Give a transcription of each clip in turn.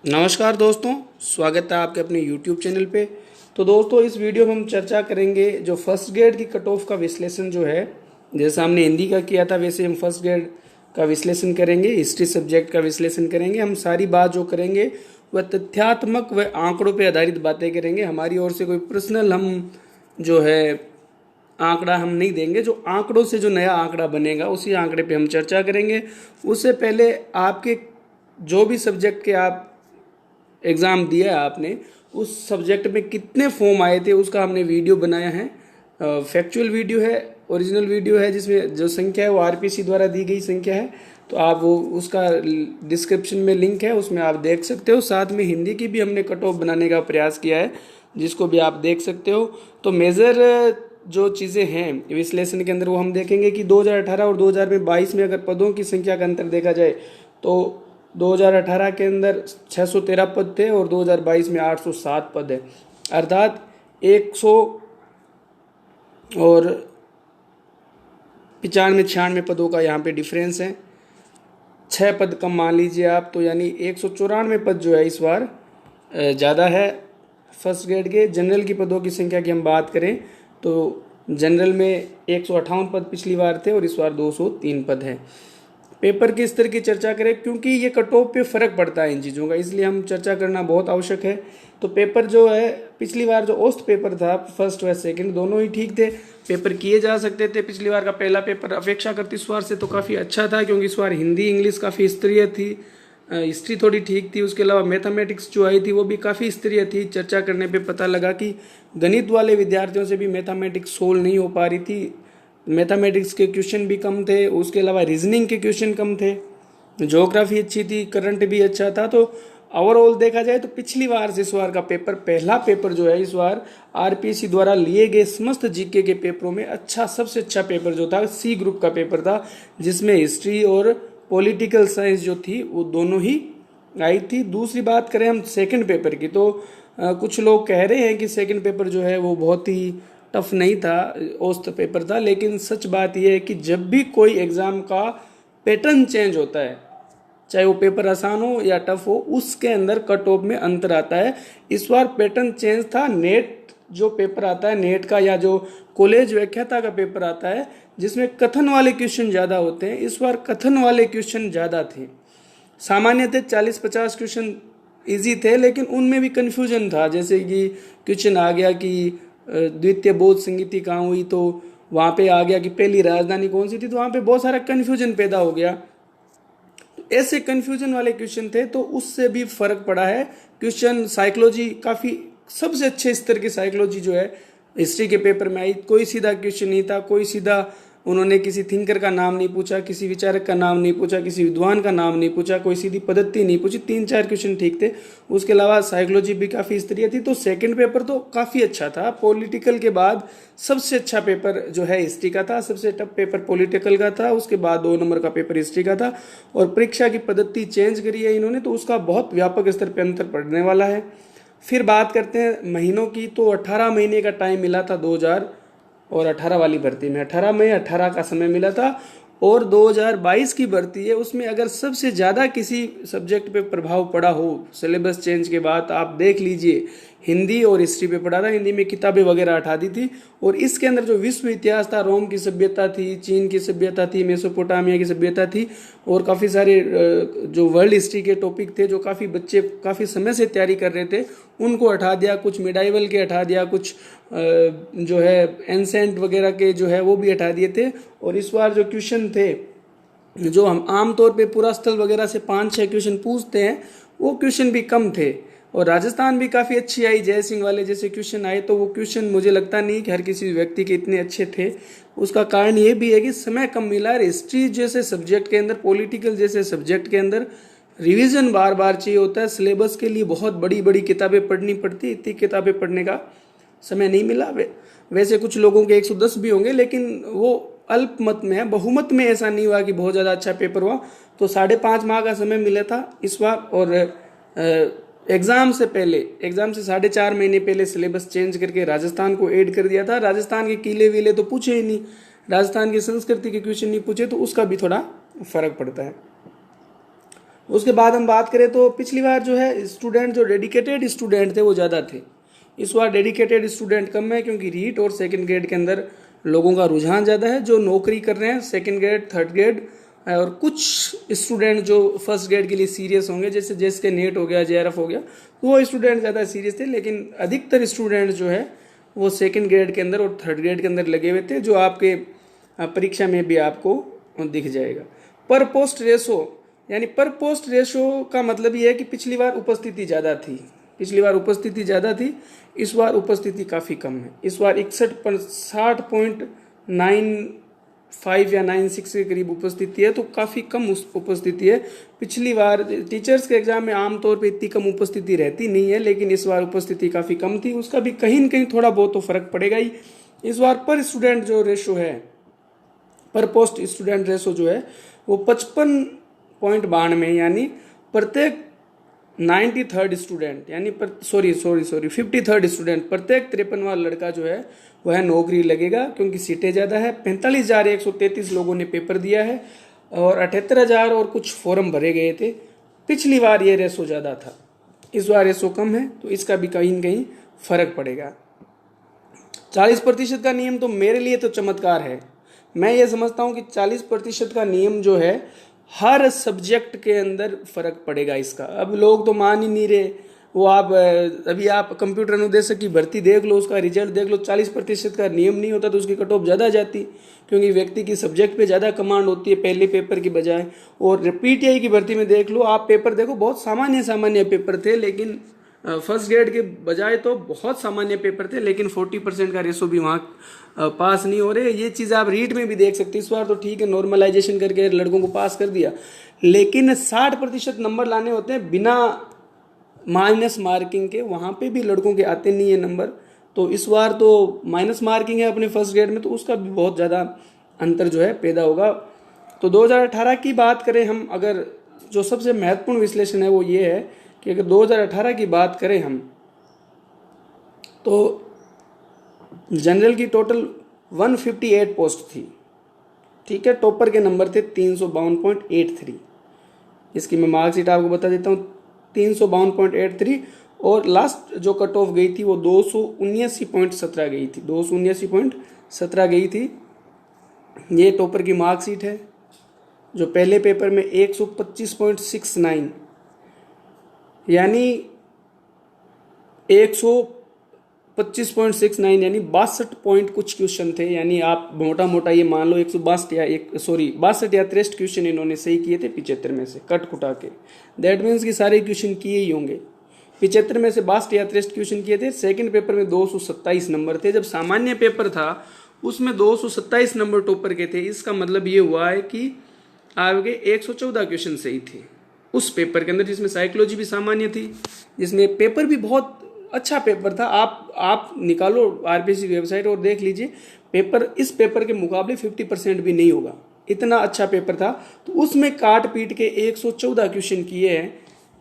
नमस्कार दोस्तों, स्वागत है आपके अपने YouTube चैनल पे। तो दोस्तों, इस वीडियो में हम चर्चा करेंगे जो फर्स्ट ग्रेड की कट ऑफ का विश्लेषण जो है, जैसा हमने हिंदी का किया था वैसे हम फर्स्ट ग्रेड का विश्लेषण करेंगे, हिस्ट्री सब्जेक्ट का विश्लेषण करेंगे। हम सारी बात जो करेंगे वह तथ्यात्मक व आंकड़ों पे आधारित बातें करेंगे। हमारी ओर से कोई पर्सनल हम जो है आंकड़ा हम नहीं देंगे। जो आंकड़ों से जो नया आंकड़ा बनेगा उसी आंकड़े पे हम चर्चा करेंगे। उससे पहले आपके जो भी सब्जेक्ट के आप एग्ज़ाम दिया है आपने, उस सब्जेक्ट में कितने फॉर्म आए थे उसका हमने वीडियो बनाया है। फैक्चुअल वीडियो है, ओरिजिनल वीडियो है, जिसमें जो संख्या है वो आरपीसी द्वारा दी गई संख्या है। तो आप वो उसका डिस्क्रिप्शन में लिंक है, उसमें आप देख सकते हो। साथ में हिंदी की भी हमने कट ऑफ बनाने का प्रयास किया है, जिसको भी आप देख सकते हो। तो मेजर जो चीज़ें हैं विश्लेषण के अंदर वो हम देखेंगे कि 2018 और 2022 में अगर पदों की संख्या का अंतर देखा जाए तो 2018 के अंदर 613 पद थे और 2022 में 807 पद है, अर्थात 100 और 95-96 पदों का यहाँ पे डिफरेंस है। 6 पद कम मान लीजिए आप, तो यानी 194 पद जो है इस बार ज़्यादा है फर्स्ट ग्रेड के। जनरल की पदों की संख्या की हम बात करें तो जनरल में 158 पद पिछली बार थे और इस बार 203 पद है। पेपर के स्तर की चर्चा करें, क्योंकि ये कट ऑफ पे फर्क पड़ता है इन चीज़ों का, इसलिए हम चर्चा करना बहुत आवश्यक है। तो पेपर जो है, पिछली बार जो औसत पेपर था फर्स्ट व सेकंड दोनों ही ठीक थे, पेपर किए जा सकते थे। पिछली बार का पहला पेपर अपेक्षाकृत इस बार से तो काफ़ी अच्छा था, क्योंकि इस बार हिंदी इंग्लिश काफ़ी स्तरीय थी, हिस्ट्री थोड़ी ठीक थी। उसके अलावा मैथमेटिक्स जो आई थी वो भी काफ़ी स्तरीय थी। चर्चा करने पे पता लगा कि गणित वाले विद्यार्थियों से भी मैथमेटिक्स सोल्व नहीं हो पा रही थी, मैथमेटिक्स के क्वेश्चन भी कम थे, उसके अलावा रीजनिंग के क्वेश्चन कम थे, ज्योग्राफी अच्छी थी, करंट भी अच्छा था। तो ओवरऑल देखा जाए तो पिछली बार से इस बार का पेपर, पहला पेपर जो है इस बार आरपीसी द्वारा लिए गए समस्त जीके के पेपरों में अच्छा, सबसे अच्छा पेपर जो था सी ग्रुप का पेपर था, जिसमें हिस्ट्री और पॉलिटिकल साइंस जो थी वो दोनों ही आई थी। दूसरी बात करें हम सेकंड पेपर की, तो कुछ लोग कह रहे हैं कि सेकंड पेपर जो है वो बहुत ही टफ नहीं था, औसत पेपर था। लेकिन सच बात यह है कि जब भी कोई एग्ज़ाम का पैटर्न चेंज होता है, चाहे वो पेपर आसान हो या टफ हो, उसके अंदर कट ऑफ में अंतर आता है। इस बार पैटर्न चेंज था। नेट जो पेपर आता है, नेट का या जो कॉलेज व्याख्याता का पेपर आता है, जिसमें कथन वाले क्वेश्चन ज़्यादा होते हैं, इस बार कथन वाले क्वेश्चन ज़्यादा थे। सामान्य थे 40-50 क्वेश्चन इजी थे, लेकिन उनमें भी कन्फ्यूजन था। जैसे कि क्वेश्चन आ गया कि द्वितीय बौद्ध संगीति कहाँ हुई, तो वहाँ पे आ गया कि पहली राजधानी कौन सी थी, तो वहाँ पे बहुत सारा कन्फ्यूजन पैदा हो गया। तो ऐसे कन्फ्यूजन वाले क्वेश्चन थे, तो उससे भी फर्क पड़ा है। क्वेश्चन साइकोलॉजी काफ़ी सबसे अच्छे स्तर की साइकोलॉजी जो है हिस्ट्री के पेपर में आई। कोई सीधा क्वेश्चन नहीं था, कोई सीधा, उन्होंने किसी थिंकर का नाम नहीं पूछा, किसी विचारक का नाम नहीं पूछा, किसी विद्वान का नाम नहीं पूछा, कोई सीधी पद्धति नहीं पूछी, 3-4 क्वेश्चन ठीक थे। उसके अलावा साइकोलॉजी भी काफ़ी स्तरीय थी। तो सेकंड पेपर तो काफ़ी अच्छा था। पॉलिटिकल के बाद सबसे अच्छा पेपर जो है हिस्ट्री का था, सबसे टफ पेपर पॉलिटिकल का था, उसके बाद 2 नंबर का पेपर हिस्ट्री का था। और परीक्षा की पद्धति चेंज करी है इन्होंने, तो उसका बहुत व्यापक स्तर पर अंतर पड़ने वाला है। फिर बात करते हैं महीनों की, तो 18 महीने का टाइम मिला था 2018 वाली भर्ती में, 18 में 18 का समय मिला था। और 2022 की भर्ती है, उसमें अगर सबसे ज़्यादा किसी सब्जेक्ट पे प्रभाव पड़ा हो सिलेबस चेंज के बाद, आप देख लीजिए हिंदी और हिस्ट्री पे पड़ा था। हिंदी में किताबें वगैरह हटा दी थी, और इसके अंदर जो विश्व इतिहास था, रोम की सभ्यता थी, चीन की सभ्यता थी, मेसोपोटामिया की सभ्यता थी, और काफ़ी सारे जो वर्ल्ड हिस्ट्री के टॉपिक थे जो काफ़ी बच्चे काफ़ी समय से तैयारी कर रहे थे, उनको हटा दिया। कुछ मिडाइवल के हटा दिया, कुछ जो है एंसेंट वगैरह के जो है वो भी हटा दिए थे। और इस बार जो क्वेश्चन थे, जो हम आमतौर पे पूरा स्थल वगैरह से 5-6 क्वेश्चन पूछते हैं, वो क्वेश्चन भी कम थे। और राजस्थान भी काफ़ी अच्छी आई, जय सिंह वाले जैसे क्वेश्चन आए, तो वो क्वेश्चन मुझे लगता नहीं कि हर किसी व्यक्ति के इतने अच्छे थे। उसका कारण ये भी है कि समय कम मिला। हिस्ट्री जैसे सब्जेक्ट के अंदर, पॉलिटिकल जैसे सब्जेक्ट के अंदर रिवीजन बार बार चाहिए होता है। सिलेबस के लिए बहुत बड़ी बड़ी किताबें पढ़नी पड़ती, इतनी किताबें पढ़ने का समय नहीं मिला। वैसे कुछ लोगों के 110 भी होंगे, लेकिन वो अल्प मत में है, बहुमत में ऐसा नहीं हुआ कि बहुत ज़्यादा अच्छा पेपर हुआ। तो 5.5 माह का समय मिला था इस बार। और एग्ज़ाम से पहले, एग्ज़ाम से 4.5 महीने पहले सिलेबस चेंज करके राजस्थान को ऐड कर दिया था। राजस्थान के किले विले तो पूछे ही नहीं, राजस्थान की संस्कृति के क्वेश्चन नहीं पूछे, तो उसका भी थोड़ा फर्क पड़ता है। उसके बाद हम बात करें तो पिछली बार जो है स्टूडेंट, जो डेडिकेटेड स्टूडेंट थे वो ज़्यादा थे। इस बार डेडिकेटेड स्टूडेंट कम है, क्योंकि रीट और सेकंड ग्रेड के अंदर लोगों का रुझान ज़्यादा है। जो नौकरी कर रहे हैं सेकंड ग्रेड, थर्ड ग्रेड, और कुछ स्टूडेंट जो फर्स्ट ग्रेड के लिए सीरियस होंगे, जैसे जिसके नेट हो गया, जेआरएफ हो गया, तो वो स्टूडेंट ज़्यादा सीरियस थे। लेकिन अधिकतर स्टूडेंट जो है वो सेकंड ग्रेड के अंदर और थर्ड ग्रेड के अंदर लगे हुए थे, जो आपके परीक्षा में भी आपको दिख जाएगा। पर पोस्ट रेशो, यानी पर पोस्ट रेशो का मतलब ये है कि पिछली बार उपस्थिति ज़्यादा थी, पिछली बार उपस्थिति ज़्यादा थी, इस बार उपस्थिति काफ़ी कम है। इस बार 60.95 या 96 के करीब उपस्थिति है, तो काफ़ी कम उपस्थिति है। पिछली बार टीचर्स के एग्जाम में आमतौर पे इतनी कम उपस्थिति रहती नहीं है, लेकिन इस बार उपस्थिति काफ़ी कम थी। उसका भी कहीं न कहीं थोड़ा बहुत तो फर्क पड़ेगा ही। इस बार पर स्टूडेंट जो रेशो है, पर पोस्ट स्टूडेंट रेशो जो है वो 55.92, यानी प्रत्येक 93rd स्टूडेंट, यानी 53rd स्टूडेंट, प्रत्येक 53वां लड़का जो है वह नौकरी लगेगा, क्योंकि सीटें ज़्यादा है। 45,133 लोगों ने पेपर दिया है और 78,000 और कुछ फॉर्म भरे गए थे। पिछली बार ये रेशो ज़्यादा था, इस बार रेशो कम है, तो इसका भी कहीं न कहीं फर्क पड़ेगा। 40% का नियम तो मेरे लिए तो चमत्कार है। मैं ये समझता हूँ कि 40% का नियम जो है हर सब्जेक्ट के अंदर फर्क पड़ेगा इसका। अब लोग तो मान ही नहीं रहे। वो आप अभी आप कंप्यूटर अनुदेशक की भर्ती देख लो, उसका रिजल्ट देख लो, 40% का नियम नहीं होता तो उसकी कट ऑफ ज़्यादा जाती, क्योंकि व्यक्ति की सब्जेक्ट पे ज़्यादा कमांड होती है पहले पेपर की बजाय। और पीटीआई की भर्ती में देख लो, आप पेपर देखो, बहुत सामान्य पेपर थे, लेकिन फर्स्ट ग्रेड के बजाय तो बहुत सामान्य पेपर थे, लेकिन 40% का रेशो भी वहाँ पास नहीं हो रहे। ये चीज़ आप रीट में भी देख सकते हैं। इस बार तो ठीक है, नॉर्मलाइजेशन करके लड़कों को पास कर दिया, लेकिन 60% नंबर लाने होते हैं बिना माइनस मार्किंग के, वहाँ पे भी लड़कों के आते नहीं है नंबर। तो इस बार तो माइनस मार्किंग है अपने फर्स्ट ग्रेड में, तो उसका भी बहुत ज़्यादा अंतर जो है पैदा होगा। तो 2018 की बात करें हम, अगर जो सबसे महत्वपूर्ण विश्लेषण है वो ये है कि अगर 2018 की बात करें हम, तो जनरल की टोटल 158 पोस्ट थी, ठीक है। टॉपर के नंबर थे 352.83। इसकी मैं मार्कशीट आपको बता देता हूँ, 352.83, और लास्ट जो कट ऑफ गई थी वो 279.17 गई थी, 279.17 गई थी। ये टॉपर की मार्कशीट है। जो पहले पेपर में 125.69, यानी 125.69, यानी 62 पॉइंट कुछ क्वेश्चन थे, यानी आप मोटा मोटा ये मान लो 162 या 63 क्वेश्चन इन्होंने सही किए थे 75 में से कट कुटा के। दैट मीन्स कि सारे क्वेश्चन किए ही होंगे। 75 में से 62 या 63 क्वेश्चन किए थे। सेकंड पेपर में 227 नंबर थे। जब सामान्य पेपर था उसमें 227 नंबर टॉपर के थे। इसका मतलब ये हुआ है कि आपके 114 क्वेश्चन सही थे उस पेपर के अंदर, जिसमें साइकोलॉजी भी सामान्य थी, जिसमें पेपर भी बहुत अच्छा पेपर था। आप निकालो आरपीएससी वेबसाइट और देख लीजिए, पेपर इस पेपर के मुकाबले 50% भी नहीं होगा, इतना अच्छा पेपर था। तो उसमें काट पीट के 114 क्वेश्चन किए हैं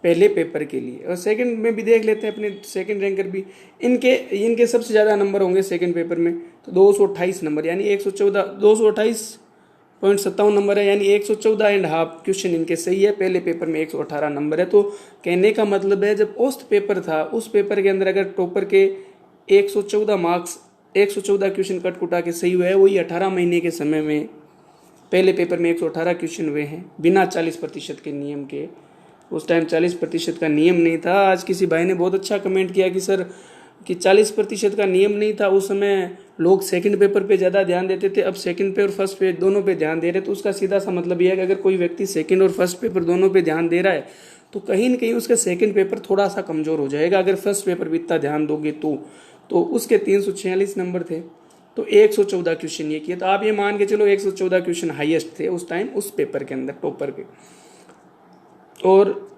पहले पेपर के लिए। और सेकंड में भी देख लेते हैं, अपने सेकंड रैंकर भी इनके सबसे ज़्यादा नंबर होंगे सेकंड पेपर में, तो 228 नंबर, यानी 228.57 नंबर है, यानी 114.5 क्वेश्चन इनके सही है। पहले पेपर में 118 नंबर है। तो कहने का मतलब है, जब औसत पेपर था उस पेपर के अंदर अगर टॉपर के 114 मार्क्स, 114 क्वेश्चन कट कुटा के सही हुए है, वही 18 महीने के समय में पहले पेपर में 118 क्वेश्चन हुए हैं बिना 40% के नियम के। उस टाइम 40% का नियम नहीं था। आज किसी भाई ने बहुत अच्छा कमेंट किया कि सर कि 40% का नियम नहीं था उस समय, लोग सेकंड पेपर पे ज़्यादा ध्यान देते थे, अब सेकंड पे और फर्स्ट पे दोनों पे ध्यान दे रहे। तो उसका सीधा सा मतलब यह है कि अगर कोई व्यक्ति सेकंड और फर्स्ट पेपर दोनों पे ध्यान दे रहा है तो कहीं न कहीं उसका सेकंड पेपर थोड़ा सा कमज़ोर हो जाएगा। अगर फर्स्ट पेपर भी इतना ध्यान दोगे तो उसके 346 नंबर थे, तो 114 क्वेश्चन ये किए। तो आप ये मान के चलो 114 क्वेश्चन हाईएस्ट थे उस टाइम उस पेपर के अंदर टॉपर के। और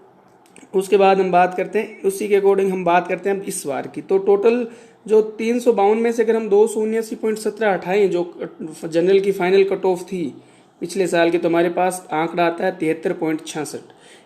उसके बाद हम बात करते हैं, उसी के अकॉर्डिंग हम बात करते हैं अब इस बार की। तो टोटल जो 352 में से अगर हम 279.17 हटाएं, जो जनरल की फाइनल कट ऑफ थी पिछले साल की, तो हमारे पास आंकड़ा आता है 73.66,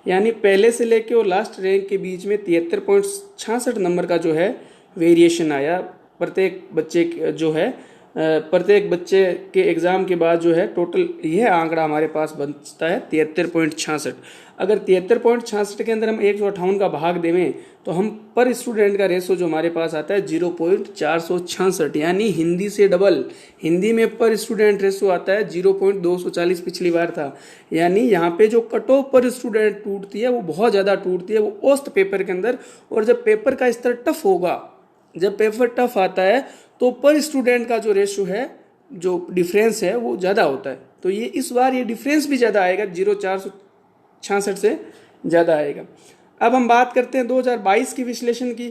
यानी पहले से लेके और लास्ट रैंक के बीच में 73.66 नंबर का जो है वेरिएशन आया। प्रत्येक बच्चे जो है प्रत्येक बच्चे के एग्ज़ाम के बाद जो है टोटल यह आंकड़ा हमारे पास बचता है 73.66। अगर 73.66 के अंदर हम 158 का भाग देवें तो हम पर स्टूडेंट का रेशो जो हमारे पास आता है 0.466, यानी हिंदी से डबल। हिंदी में पर स्टूडेंट रेशो आता है 0.240, पिछली बार था। यानी यहाँ पे जो कट ऑफ पर स्टूडेंट टूटती है वो बहुत ज़्यादा टूटती है, वो औसत पेपर के अंदर। और जब पेपर का स्तर टफ होगा, जब पेपर टफ आता है तो पर स्टूडेंट का जो रेशो है, जो डिफरेंस है, वो ज़्यादा होता है। तो ये इस बार ये डिफरेंस भी ज़्यादा आएगा, 0.466 से ज़्यादा आएगा। अब हम बात करते हैं 2022 की विश्लेषण की।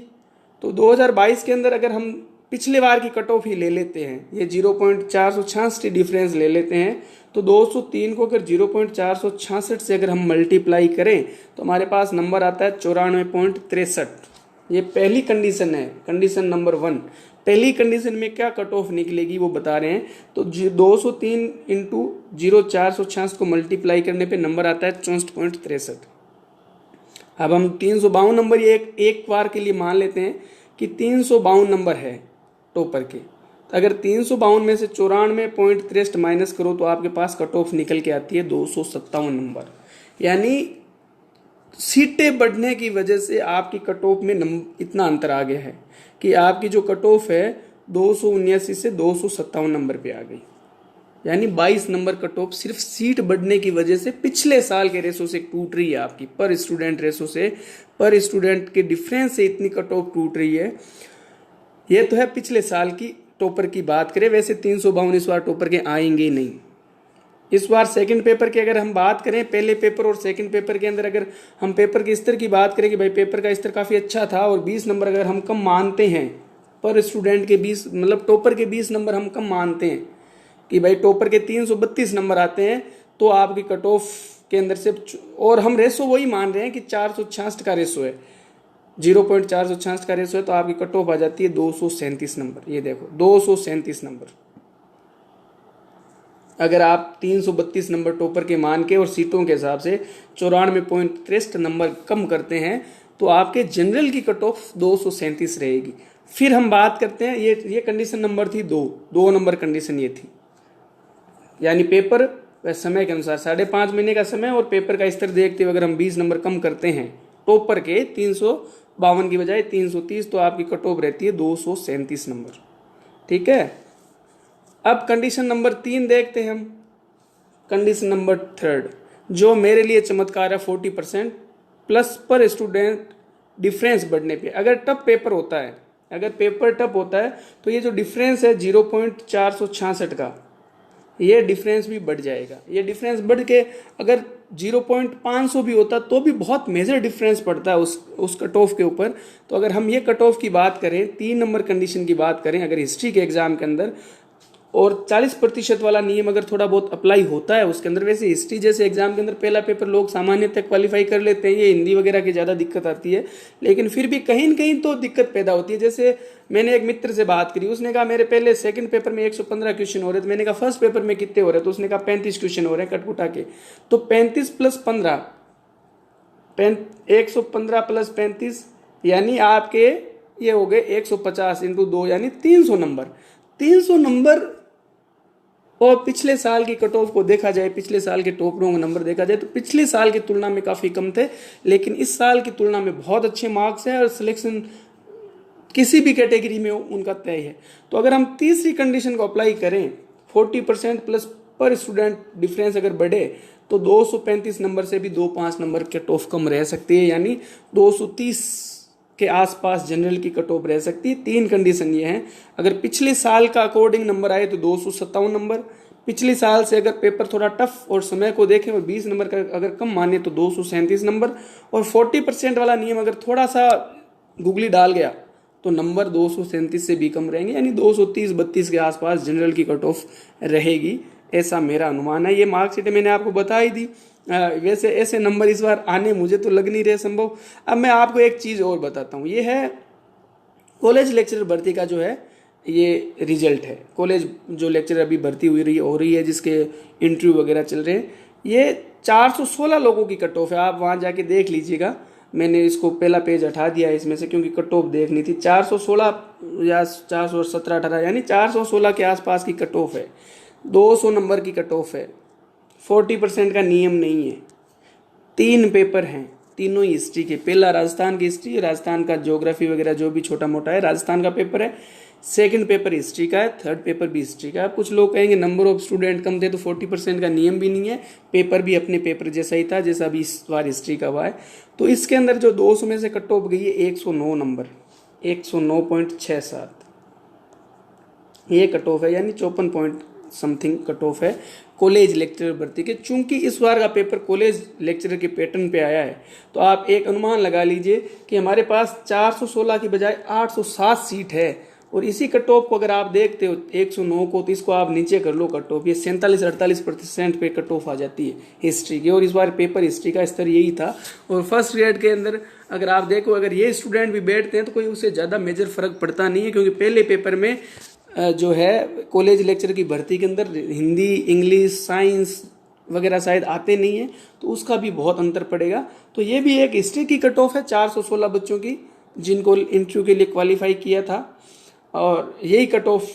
तो 2022 के अंदर अगर हम पिछले बार की कट ऑफ ही ले लेते हैं, ये 0.466 डिफरेंस ले लेते हैं, तो 203 को अगर 0.466 से अगर हम मल्टीप्लाई करें तो हमारे पास नंबर आता है 94.63। ये पहली कंडीशन है, कंडीशन नंबर 1। पहली कंडीशन में क्या कट ऑफ निकलेगी वो बता रहे हैं। तो 203 इंटू 0.466 को मल्टीप्लाई करने पे नंबर आता है 64.63। अब हम 352 नंबर ये एक बार के लिए मान लेते हैं कि 352 नंबर है टॉपर के। अगर 352 में से 94.63 माइनस करो तो आपके पास कट ऑफ निकल के आती है 257 नंबर। यानी सीटें बढ़ने की वजह से आपकी कट ऑफ में इतना अंतर आ गया है कि आपकी जो कट ऑफ है 279 से 257 नंबर पे आ गई। यानी 22 नंबर कट ऑफ सिर्फ सीट बढ़ने की वजह से पिछले साल के रेशो से टूट रही है, आपकी पर स्टूडेंट रेशो से, पर स्टूडेंट के डिफरेंस से इतनी कट ऑफ टूट रही है। ये तो है पिछले साल की टॉपर की बात करें। वैसे 352 इस बार टॉपर के आएंगे नहीं। इस बार सेकंड पेपर की अगर हम बात करें, पहले पेपर और सेकंड पेपर के अंदर अगर हम पेपर के स्तर की बात करें कि भाई पेपर का स्तर काफ़ी अच्छा था और 20 नंबर अगर हम कम मानते हैं पर स्टूडेंट के 20, मतलब टॉपर के 20 नंबर हम कम मानते हैं कि भाई टॉपर के 332 नंबर आते हैं, तो आपकी कट ऑफ के अंदर से, और हम रेशो वही मान रहे हैं कि 466 का रेशो है, 0.466 का रेशो है, तो आपकी कट ऑफ आ जाती है 237 नंबर। ये देखो 237 नंबर। अगर आप 332 नंबर टॉपर के मान के और सीटों के हिसाब से 94.63 नंबर कम करते हैं तो आपके जनरल की कट ऑफ 237 रहेगी। फिर हम बात करते हैं, ये कंडीशन नंबर थी 2 नंबर कंडीशन ये थी। यानी पेपर समय के अनुसार 5.5 महीने का समय और पेपर का स्तर देखते हुए अगर हम 20 नंबर कम करते हैं टॉपर के 352 की बजाय 330, तो आपकी कट ऑफ रहती है 237 नंबर। ठीक है। अब कंडीशन नंबर 3 देखते हैं हम। कंडीशन नंबर 3 जो मेरे लिए चमत्कार है, 40% प्लस पर स्टूडेंट डिफरेंस बढ़ने पे। अगर टफ पेपर होता है, अगर पेपर टफ होता है तो ये जो डिफरेंस है 0.466 का, ये डिफरेंस भी बढ़ जाएगा। ये डिफरेंस बढ़ के अगर 0.500 भी होता तो भी बहुत मेजर डिफरेंस पड़ता है उस कट ऑफ के ऊपर। तो अगर हम ये कट ऑफ की बात करें, 3 नंबर कंडीशन की बात करें, अगर हिस्ट्री के एग्जाम के अंदर, और 40% वाला नियम अगर थोड़ा बहुत अप्लाई होता है उसके अंदर। वैसे हिस्ट्री जैसे एग्जाम के अंदर पहला पेपर लोग सामान्यतः क्वालिफाई कर लेते हैं, ये हिंदी वगैरह की ज़्यादा दिक्कत आती है, लेकिन फिर भी कहीं न कहीं तो दिक्कत पैदा होती है। जैसे मैंने एक मित्र से बात करी, उसने कहा मेरे पहले सेकंड पेपर में 115 क्वेश्चन हो रहे थे। मैंने कहा फर्स्ट पेपर में कितने हो रहे, तो उसने कहा 35 क्वेश्चन हो रहे हैं कटकुटा के। तो 35 प्लस 15, 115 प्लस 35 यानी आपके ये हो गए 150 इंटू 2 यानी 300 नंबर। 300 नंबर। और पिछले साल की कट ऑफ को देखा जाए, पिछले साल के टॉपरों का नंबर देखा जाए तो पिछले साल की तुलना में काफ़ी कम थे, लेकिन इस साल की तुलना में बहुत अच्छे मार्क्स हैं और सिलेक्शन किसी भी कैटेगरी में उनका तय है। तो अगर हम तीसरी कंडीशन को अप्लाई करें, 40% प्लस पर स्टूडेंट डिफरेंस अगर बढ़े तो 235 नंबर से भी 2-5 नंबर कट ऑफ कम रह सकती है, यानी 230 के आसपास जनरल की कट ऑफ रह सकती है। 3 कंडीशन ये हैं। अगर पिछले साल का अकॉर्डिंग नंबर आए तो 257 नंबर, पिछले साल से अगर पेपर थोड़ा टफ और समय को देखें और 20 नंबर का अगर कम माने तो 237 नंबर, और 40% वाला नियम अगर थोड़ा सा गुगली डाल गया तो नंबर 237 से भी कम रहेंगे, यानी 230-32 के आसपास जनरल की कट ऑफ रहेगी, ऐसा मेरा अनुमान है। ये मार्कशीट मैंने आपको बता ही दी। वैसे ऐसे नंबर इस बार आने मुझे तो लग नहीं रहे संभव। अब मैं आपको एक चीज़ और बताता हूँ, ये है कॉलेज लेक्चरर भर्ती का जो है ये रिजल्ट है। कॉलेज जो लेक्चरर अभी भर्ती हो रही है जिसके इंटरव्यू वगैरह चल रहे हैं, ये 416 लोगों की कट ऑफ है। आप वहाँ जाके देख लीजिएगा, मैंने इसको पहला पेज हटा दिया है इसमें से, क्योंकि कट ऑफ देखनी थी। 416 या 417-18 यानी 416 के आसपास की कट ऑफ है, 200 नंबर की कट ऑफ है। 40% का नियम नहीं है। 3 पेपर हैं, तीनों ही हिस्ट्री के। पहला राजस्थान की हिस्ट्री, राजस्थान का ज्योग्राफी वगैरह जो भी छोटा मोटा है राजस्थान का पेपर है। सेकंड पेपर हिस्ट्री का है, थर्ड पेपर भी हिस्ट्री का है। कुछ लोग कहेंगे नंबर ऑफ स्टूडेंट कम थे तो 40% का नियम भी नहीं है, पेपर भी अपने पेपर जैसा ही था जैसा अभी इस बार हिस्ट्री का हुआ है। तो इसके अंदर जो 200 में से कट ऑफ गई है 109 नंबर, 109.67 ये कट ऑफ है, यानी 54 पॉइंट समथिंग कट ऑफ है कॉलेज लेक्चरर भर्ती के। चूंकि इस बार का पेपर कॉलेज लेक्चरर के पैटर्न पे आया है, तो आप एक अनुमान लगा लीजिए कि हमारे पास 416 की बजाय 807 सीट है। और इसी कट ऑफ को अगर आप देखते हो 109 को, तो इसको आप नीचे कर लो कट ऑफ, ये 47-48% पे कट ऑफ आ जाती है हिस्ट्री की। और इस बार पेपर हिस्ट्री का स्तर यही था। और फर्स्ट ग्रेड के अंदर अगर आप देखो, अगर ये स्टूडेंट भी बैठते हैं तो कोई उससे ज़्यादा मेजर फर्क पड़ता नहीं है, क्योंकि पहले पेपर में जो है कॉलेज लेक्चर की भर्ती के अंदर हिंदी, इंग्लिश, साइंस वगैरह शायद आते नहीं है, तो उसका भी बहुत अंतर पड़ेगा। तो ये भी एक हिस्ट्री की कट ऑफ है 416 बच्चों की, जिनको इंटरव्यू के लिए क्वालिफाई किया था। और यही कट ऑफ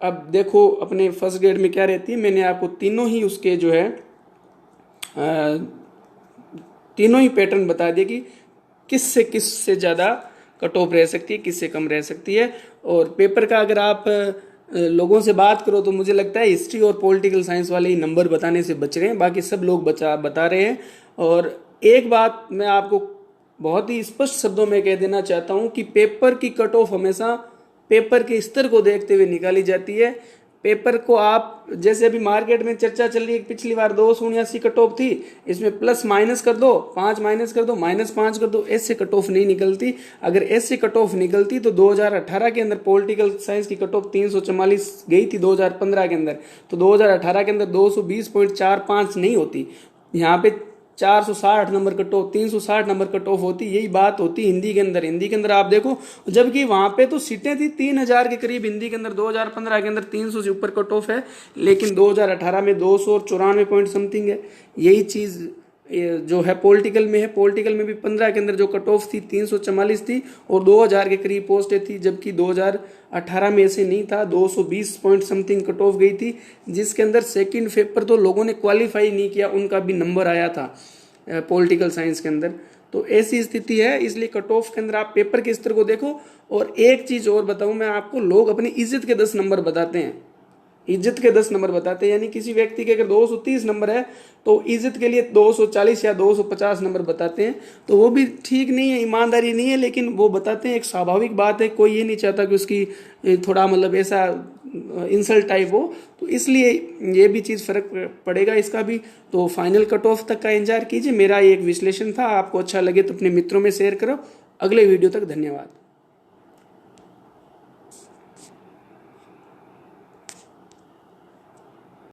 अब देखो अपने फर्स्ट ग्रेड में क्या रहती है। मैंने आपको तीनों ही उसके जो है तीनों ही पैटर्न बता दिए कि किससे ज़्यादा कट ऑफ रह सकती है, किससे कम रह सकती है। और पेपर का अगर आप लोगों से बात करो तो मुझे लगता है हिस्ट्री और पॉलिटिकल साइंस वाले ही नंबर बताने से बच रहे हैं, बाकी सब लोग बता रहे हैं। और एक बात मैं आपको बहुत ही स्पष्ट शब्दों में कह देना चाहता हूं कि पेपर की कट ऑफ हमेशा पेपर के स्तर को देखते हुए निकाली जाती है। पेपर को आप जैसे अभी मार्केट में चर्चा चल रही है, पिछली बार 279 कट ऑफ थी, इसमें प्लस माइनस कर दो, 5 माइनस कर दो, -5 कर दो, ऐसे कट ऑफ नहीं निकलती। अगर ऐसे कट ऑफ निकलती तो 2018 के अंदर पॉलिटिकल साइंस की कट ऑफ 344 गई थी 2015 के अंदर, तो 2018 के अंदर 220.45 नहीं होती, यहाँ पे 460 number cut off, 360 number cut off होती। यही बात होती हिंदी के अंदर। हिंदी के अंदर आप देखो, जबकि वहां पे तो सीटें थी 3000 के करीब हिंदी के अंदर, 2015 के अंदर 300 से ऊपर कट ऑफ है, लेकिन 2018 में 294 पॉइंट समथिंग है। यही चीज जो है पॉलिटिकल में है। पॉलिटिकल में भी 15 के अंदर जो कट ऑफ थी 344 थी और 2000 के करीब पोस्टें थी, जबकि 2018 में ऐसे नहीं था, 220 पॉइंट समथिंग कट ऑफ गई थी, जिसके अंदर सेकंड पेपर तो लोगों ने क्वालिफाई नहीं किया, उनका भी नंबर आया था पॉलिटिकल साइंस के अंदर। तो ऐसी स्थिति है, इसलिए कट ऑफ के अंदर आप पेपर के स्तर को देखो। और एक चीज और बताऊं मैं आपको, लोग अपनी इज्जत के 10 नंबर बताते हैं, इज्जत के 10 नंबर बताते हैं, यानी किसी व्यक्ति के अगर 230 नंबर है तो इज्जत के लिए 240 या 250 नंबर बताते हैं, तो वो भी ठीक नहीं है, ईमानदारी नहीं है, लेकिन वो बताते हैं, एक स्वाभाविक बात है। कोई ये नहीं चाहता कि उसकी थोड़ा मतलब ऐसा इंसल्ट टाइप हो, तो इसलिए ये भी चीज़ फर्क पड़ेगा इसका भी। तो फाइनल कट ऑफ तक का इंतजार कीजिए। मेरा एक विश्लेषण था, आपको अच्छा लगे तो अपने मित्रों में शेयर करो। अगले वीडियो तक धन्यवाद।